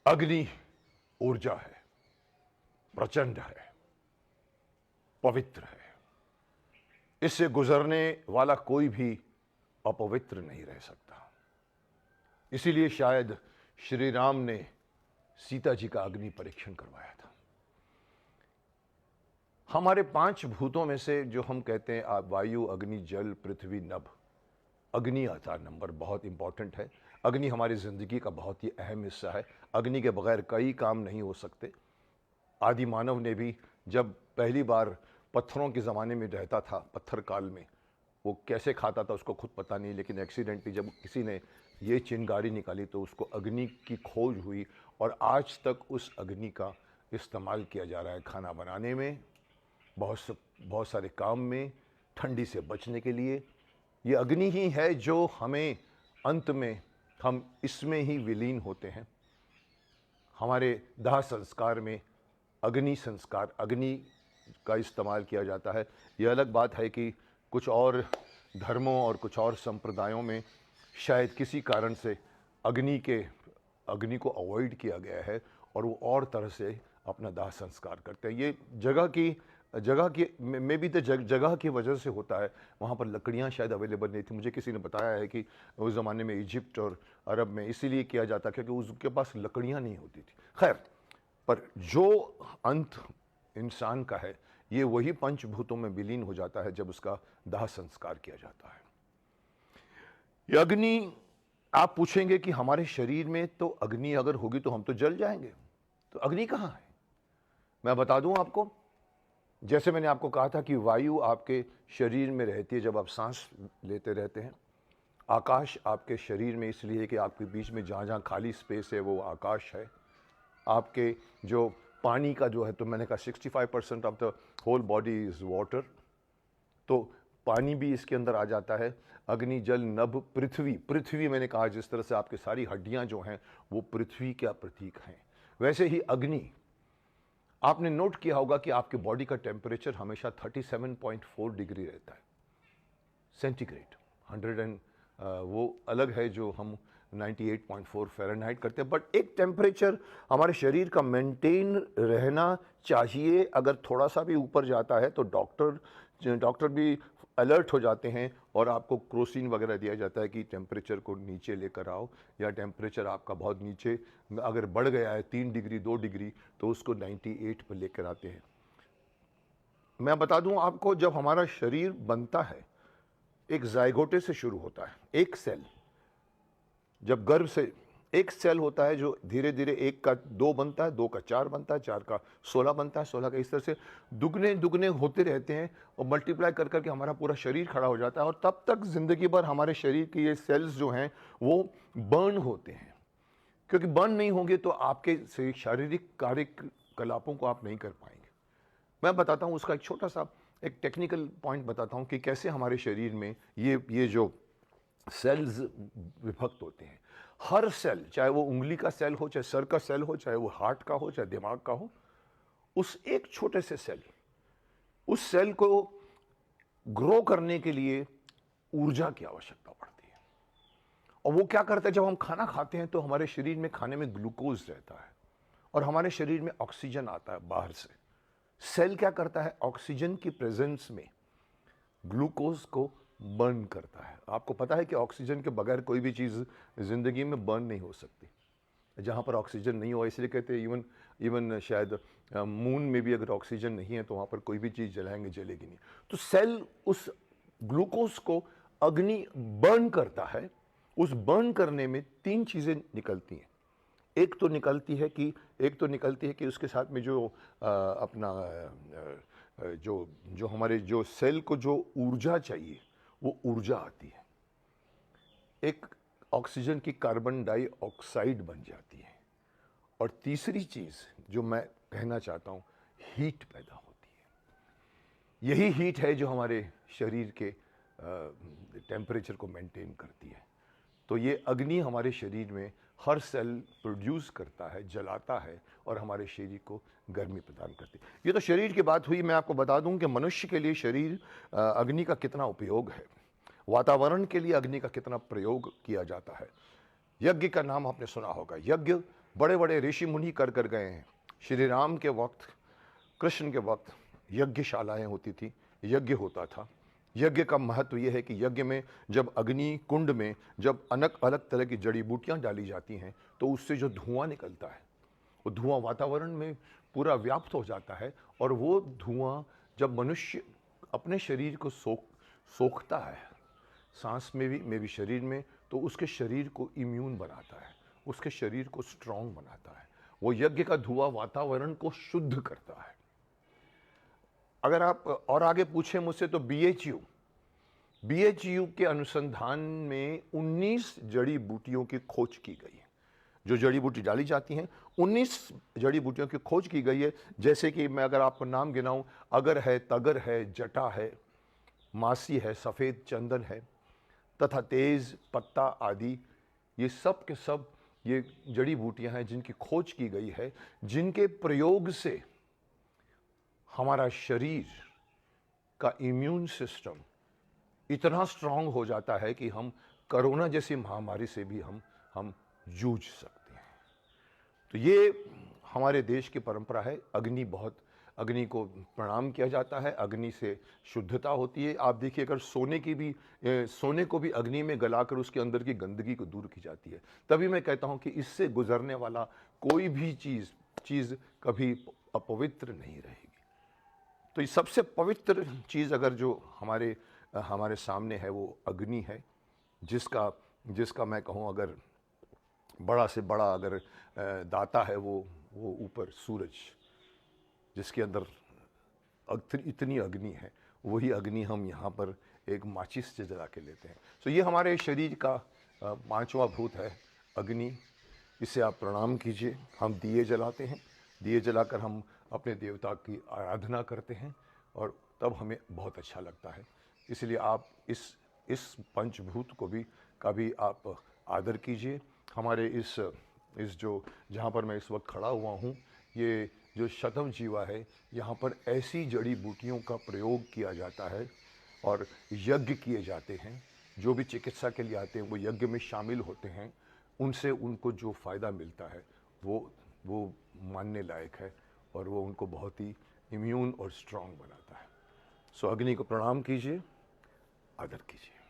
अग्नि ऊर्जा है, प्रचंड है, पवित्र है। इससे गुजरने वाला कोई भी अपवित्र नहीं रह सकता। इसीलिए शायद श्री राम ने सीता जी का अग्नि परीक्षण करवाया था। हमारे 5 भूतों में से जो हम कहते हैं वायु, अग्नि, जल, पृथ्वी, नभ, अग्नि आता नंबर बहुत इंपॉर्टेंट है। अग्नि हमारी जिंदगी का बहुत ही अहम हिस्सा है। अग्नि के बगैर कई काम नहीं हो सकते। आदि मानव ने भी जब पहली बार पत्थरों के ज़माने में रहता था, पत्थर काल में, वो कैसे खाता था उसको खुद पता नहीं, लेकिन एक्सीडेंटली जब किसी ने ये चिंगारी निकाली तो उसको अग्नि की खोज हुई और आज तक उस अग्नि का इस्तेमाल किया जा रहा है खाना बनाने में, बहुत सारे काम में, ठंडी से बचने के लिए। ये अग्नि ही है जो हमें अंत में हम इसमें ही विलीन होते हैं। हमारे दाह संस्कार में अग्नि संस्कार, अग्नि का इस्तेमाल किया जाता है। यह अलग बात है कि कुछ और धर्मों और कुछ और संप्रदायों में शायद किसी कारण से अग्नि को अवॉइड किया गया है और वो और तरह से अपना दाह संस्कार करते हैं। ये जगह की मे भी तो जगह की वजह से होता है। वहाँ पर लकड़ियाँ शायद अवेलेबल नहीं थी। मुझे किसी ने बताया है कि उस ज़माने में इजिप्ट और अरब में इसीलिए किया जाता क्योंकि उसके पास लकड़ियाँ नहीं होती थी। खैर, पर जो अंत इंसान का है ये वही पंचभूतों में विलीन हो जाता है जब उसका दाह संस्कार किया जाता है। ये अग्नि, आप पूछेंगे कि हमारे शरीर में तो अग्नि अगर होगी तो हम तो जल जाएंगे, तो अग्नि कहाँ है? मैं बता दूं आपको। जैसे मैंने आपको कहा था कि वायु आपके शरीर में रहती है जब आप सांस लेते रहते हैं। आकाश आपके शरीर में इसलिए है कि आपके बीच में जहाँ जहाँ खाली स्पेस है वो आकाश है। आपके जो पानी का जो है, तो मैंने कहा 65% of the whole body is water, तो पानी भी इसके अंदर आ जाता है। अग्नि, जल, नभ, पृथ्वी मैंने कहा जिस तरह से आपके सारी हड्डियां जो हैं वो पृथ्वी का प्रतीक हैं, वैसे ही अग्नि। आपने नोट किया होगा कि आपके बॉडी का टेम्परेचर हमेशा 37.4 डिग्री रहता है सेंटीग्रेड। 100 एंड वो अलग है जो हम 98.4 फ़ारेनहाइट करते हैं, बट एक टेम्परेचर हमारे शरीर का मेंटेन रहना चाहिए। अगर थोड़ा सा भी ऊपर जाता है तो डॉक्टर भी अलर्ट हो जाते हैं और आपको क्रोसिन वगैरह दिया जाता है कि टेम्परेचर को नीचे लेकर आओ, या टेम्परेचर आपका बहुत नीचे अगर बढ़ गया है 3 डिग्री 2 डिग्री तो उसको 98 पर लेकर आते हैं। मैं बता दूं आपको, जब हमारा शरीर बनता है एक जायगोटे से शुरू होता है। एक सेल जब गर्भ से एक सेल होता है जो धीरे धीरे 1 का 2 बनता है, 2 का 4 बनता है, 4 का 16 बनता है, 16 का, इस तरह से दुगने दुगने होते रहते हैं और मल्टीप्लाई कर करके हमारा पूरा शरीर खड़ा हो जाता है। और तब तक जिंदगी भर हमारे शरीर के ये सेल्स जो हैं वो बर्न होते हैं, क्योंकि बर्न नहीं होंगे तो आपके शारीरिक कार्यकलापों को आप नहीं कर पाएंगे। मैं बताता हूँ उसका एक छोटा सा एक टेक्निकल पॉइंट बताता हूँ कि कैसे हमारे शरीर में ये जो सेल्स विभक्त होते हैं। हर सेल, चाहे वो उंगली का सेल हो, चाहे सर का सेल हो, चाहे वो हार्ट का हो, चाहे दिमाग का हो, उस एक छोटे से उस सेल को ग्रो करने के लिए ऊर्जा की आवश्यकता पड़ती है। और वो क्या करता है, जब हम खाना खाते हैं तो हमारे शरीर में खाने में ग्लूकोज रहता है और हमारे शरीर में ऑक्सीजन आता है बाहर से। सेल क्या करता है, ऑक्सीजन की प्रेजेंस में ग्लूकोज को बर्न करता है। आपको पता है कि ऑक्सीजन के बगैर कोई भी चीज़ ज़िंदगी में बर्न नहीं हो सकती। जहाँ पर ऑक्सीजन नहीं हो, इसलिए कहते हैं इवन शायद मून में भी अगर ऑक्सीजन नहीं है तो वहाँ पर कोई भी चीज़ जलेगी नहीं। तो सेल उस ग्लूकोज को अग्नि बर्न करता है। उस बर्न करने में 3 चीज़ें निकलती हैं। एक तो निकलती है कि उसके साथ में जो जो हमारे जो सेल को जो ऊर्जा चाहिए वो ऊर्जा आती है। एक ऑक्सीजन की कार्बन डाइऑक्साइड बन जाती है। और तीसरी चीज़ जो मैं कहना चाहता हूँ, हीट पैदा होती है। यही हीट है जो हमारे शरीर के टेम्परेचर को मेंटेन करती है। तो ये अग्नि हमारे शरीर में हर सेल प्रोड्यूस करता है, जलाता है और हमारे शरीर को गर्मी प्रदान करती है। ये तो शरीर की बात हुई। मैं आपको बता दूं कि मनुष्य के लिए शरीर अग्नि का कितना उपयोग है। वातावरण के लिए अग्नि का कितना प्रयोग किया जाता है। यज्ञ का नाम आपने सुना होगा। यज्ञ बड़े बड़े ऋषि मुनि कर कर गए हैं। श्री राम के वक्त, कृष्ण के वक्त यज्ञशालाएं होती थी, यज्ञ होता था। यज्ञ का महत्व यह है कि यज्ञ में जब अग्नि कुंड में जब अलग अलग तरह की जड़ी बूटियां डाली जाती हैं तो उससे जो धुआं निकलता है वो धुआं वातावरण में पूरा व्याप्त हो जाता है, और वो धुआं जब मनुष्य अपने शरीर को सोखता है, सांस में भी शरीर में, तो उसके शरीर को इम्यून बनाता है, उसके शरीर को स्ट्रांग बनाता है। वो यज्ञ का धुआं वातावरण को शुद्ध करता है। अगर आप और आगे पूछें मुझसे तो बीएचयू के अनुसंधान में 19 जड़ी बूटियों की खोज की गई है। जो जड़ी बूटी डाली जाती हैं 19 जड़ी बूटियों की खोज की गई है। जैसे कि मैं अगर आपको नाम गिनाऊं, अगर है, तगर है, जटा है, मासी है, सफ़ेद चंदन है तथा तेज पत्ता आदि, ये सब के सब ये जड़ी बूटियां हैं जिनकी खोज की गई है, जिनके प्रयोग से हमारा शरीर का इम्यून सिस्टम इतना स्ट्रांग हो जाता है कि हम कोरोना जैसी महामारी से भी हम जूझ सकते हैं। तो ये हमारे देश की परंपरा है। अग्नि को प्रणाम किया जाता है, अग्नि से शुद्धता होती है। आप देखिए, अगर सोने को भी अग्नि में गलाकर उसके अंदर की गंदगी को दूर की जाती है। तभी मैं कहता हूं कि इससे गुजरने वाला कोई भी चीज़ कभी अपवित्र नहीं रहेगी। तो ये सबसे पवित्र चीज़ अगर जो हमारे सामने है वो अग्नि है, जिसका मैं कहूँ अगर बड़ा से बड़ा अगर दाता है वो ऊपर सूरज, जिसके अंदर इतनी अग्नि है, वही अग्नि हम यहाँ पर एक माचिस से जला के लेते हैं। तो ये हमारे शरीर का पांचवा भूत है अग्नि। इसे आप प्रणाम कीजिए। हम दिए जलाते हैं, दिए जलाकर हम अपने देवता की आराधना करते हैं और तब हमें बहुत अच्छा लगता है। इसलिए आप इस पंचभूत को भी आप आदर कीजिए। हमारे इस जो जहाँ पर मैं इस वक्त खड़ा हुआ हूँ, ये जो शतम जीवा है, यहाँ पर ऐसी जड़ी बूटियों का प्रयोग किया जाता है और यज्ञ किए जाते हैं। जो भी चिकित्सा के लिए आते हैं वो यज्ञ में शामिल होते हैं। उनसे उनको जो फ़ायदा मिलता है वो मानने लायक है और वो उनको बहुत ही इम्यून और स्ट्रांग बनाता है। सो अग्नि को प्रणाम कीजिए, आदर कीजिए।